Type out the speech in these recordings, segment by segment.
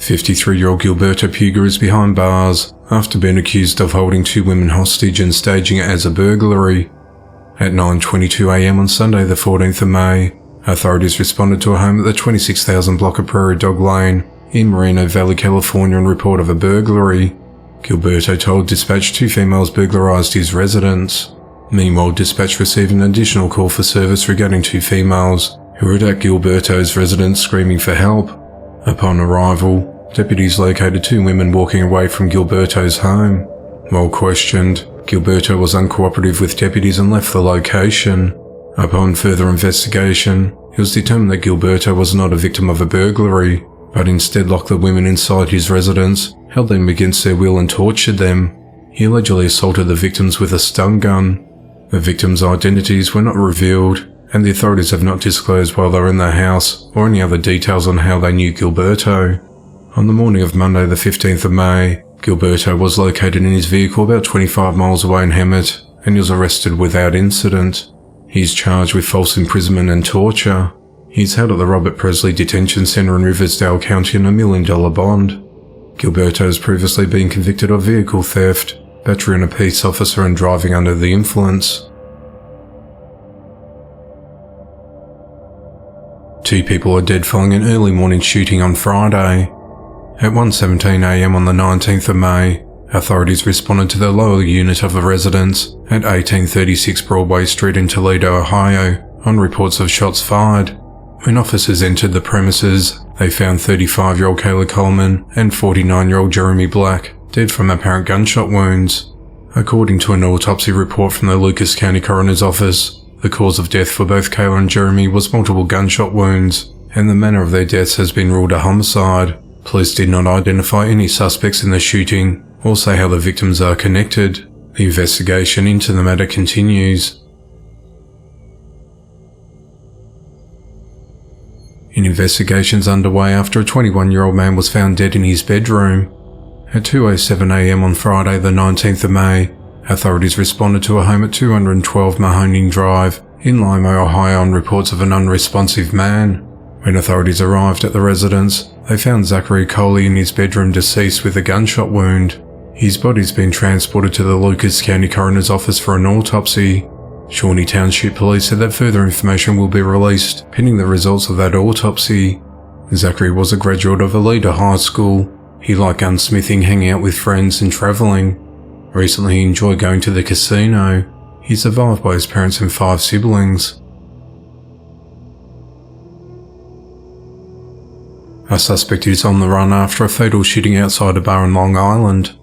53-year-old Gilberto Puga is behind bars after being accused of holding 2 women hostage and staging it as a burglary. At 9:22 a.m. on Sunday the 14th of May, authorities responded to a home at the 26,000 block of Prairie Dog Lane in Moreno Valley, California in report of a burglary. Gilberto told dispatch 2 females burglarized his residence. Meanwhile, dispatch received an additional call for service regarding 2 females who were at Gilberto's residence screaming for help. Upon arrival, deputies located 2 women walking away from Gilberto's home. While questioned, Gilberto was uncooperative with deputies and left the location. Upon further investigation, it was determined that Gilberto was not a victim of a burglary, but instead locked the women inside his residence, held them against their will and tortured them. He allegedly assaulted the victims with a stun gun. The victims' identities were not revealed, and the authorities have not disclosed while they were in the house or any other details on how they knew Gilberto. On the morning of Monday the 15th of May, Gilberto was located in his vehicle about 25 miles away in Hemet, and he was arrested without incident. He's charged with false imprisonment and torture. He's held at the Robert Presley Detention Center in Riversdale County on $1 million bond. Gilberto has previously been convicted of vehicle theft, battery on a peace officer and driving under the influence. 2 people are dead following an early morning shooting on Friday. At 1:17 a.m. on the 19th of May, authorities responded to the lower unit of a residence at 1836 Broadway Street in Toledo, Ohio, on reports of shots fired. When officers entered the premises, they found 35-year-old Kayla Coleman and 49-year-old Jeremy Black dead from apparent gunshot wounds. According to an autopsy report from the Lucas County Coroner's Office, the cause of death for both Kayla and Jeremy was multiple gunshot wounds, and the manner of their deaths has been ruled a homicide. Police did not identify any suspects in the shooting or say how the victims are connected. The investigation into the matter continues. An investigation is underway after a 21-year-old man was found dead in his bedroom. At 2:07 a.m. on Friday the 19th of May, authorities responded to a home at 212 Mahoning Drive in Lima, Ohio on reports of an unresponsive man. When authorities arrived at the residence, they found Zachary Coley in his bedroom deceased with a gunshot wound. His body's been transported to the Lucas County Coroner's Office for an autopsy. Shawnee Township Police said that further information will be released pending the results of that autopsy. Zachary was a graduate of Alida High School. He liked gunsmithing, hanging out with friends and travelling. Recently he enjoyed going to the casino. He's survived by his parents and 5 siblings. A suspect is on the run after a fatal shooting outside a bar in Long Island.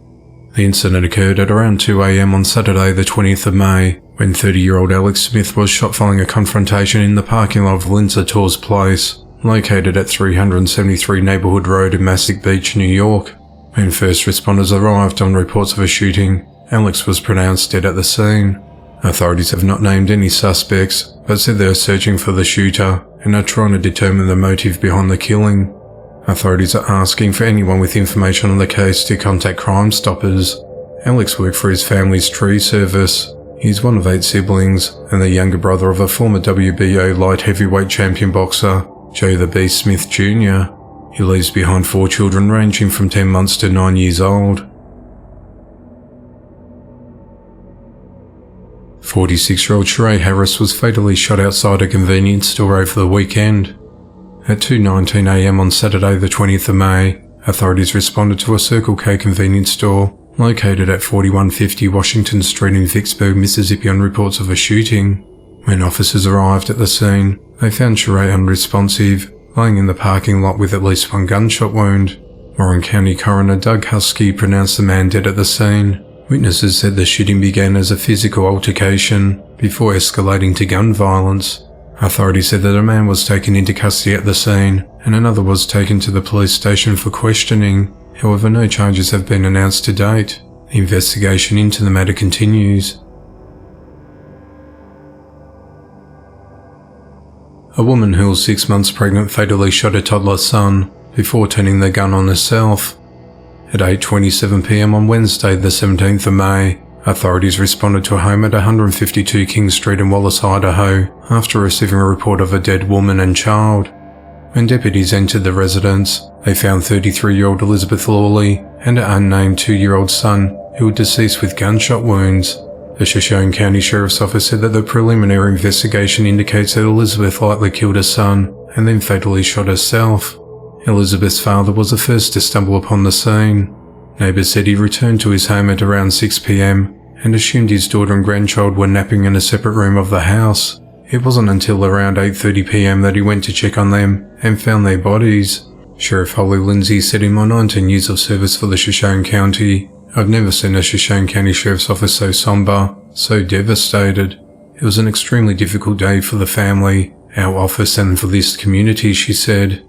The incident occurred at around 2 a.m. on Saturday the 20th of May, when 30-year-old Alex Smith was shot following a confrontation in the parking lot of Lindsay Torres Place, located at 373 Neighborhood Road in Massac Beach, New York. When first responders arrived on reports of a shooting, Alex was pronounced dead at the scene. Authorities have not named any suspects, but said they are searching for the shooter and are trying to determine the motive behind the killing. Authorities are asking for anyone with information on the case to contact Crime Stoppers. Alex worked for his family's tree service. He's one of 8 siblings and the younger brother of a former WBO light heavyweight champion boxer, Joe the Beast Smith Jr. He leaves behind 4 children ranging from 10 months to 9 years old. 46-year-old Sheree Harris was fatally shot outside a convenience store over the weekend. At 2:19 a.m. on Saturday the 20th of May, authorities responded to a Circle K convenience store located at 4150 Washington Street in Vicksburg, Mississippi on reports of a shooting. When officers arrived at the scene, they found Sheree unresponsive, lying in the parking lot with at least 1 gunshot wound. Warren County Coroner Doug Husky pronounced the man dead at the scene. Witnesses said the shooting began as a physical altercation before escalating to gun violence. Authorities said that a man was taken into custody at the scene and another was taken to the police station for questioning. However, no charges have been announced to date. The investigation into the matter continues. A woman who was 6 months pregnant fatally shot her toddler son before turning the gun on herself. At 8:27 p.m. on Wednesday the 17th of May, authorities responded to a home at 152 King Street in Wallace, Idaho, after receiving a report of a dead woman and child. When deputies entered the residence, They found 33-year-old Elizabeth Lawley and her unnamed 2-year-old son, who were deceased with gunshot wounds. The Shoshone County Sheriff's Office said that the preliminary investigation indicates that Elizabeth likely killed her son and then fatally shot herself. Elizabeth's father was the first to stumble upon the scene. Neighbours said he returned to his home at around 6 p.m. and assumed his daughter and grandchild were napping in a separate room of the house. It wasn't until around 8:30 p.m. that he went to check on them and found their bodies. Sheriff Holly Lindsay said, "In my 19 years of service for the Shoshone County, I've never seen a Shoshone County Sheriff's Office so somber, so devastated. It was an extremely difficult day for the family, our office, and for this community," she said.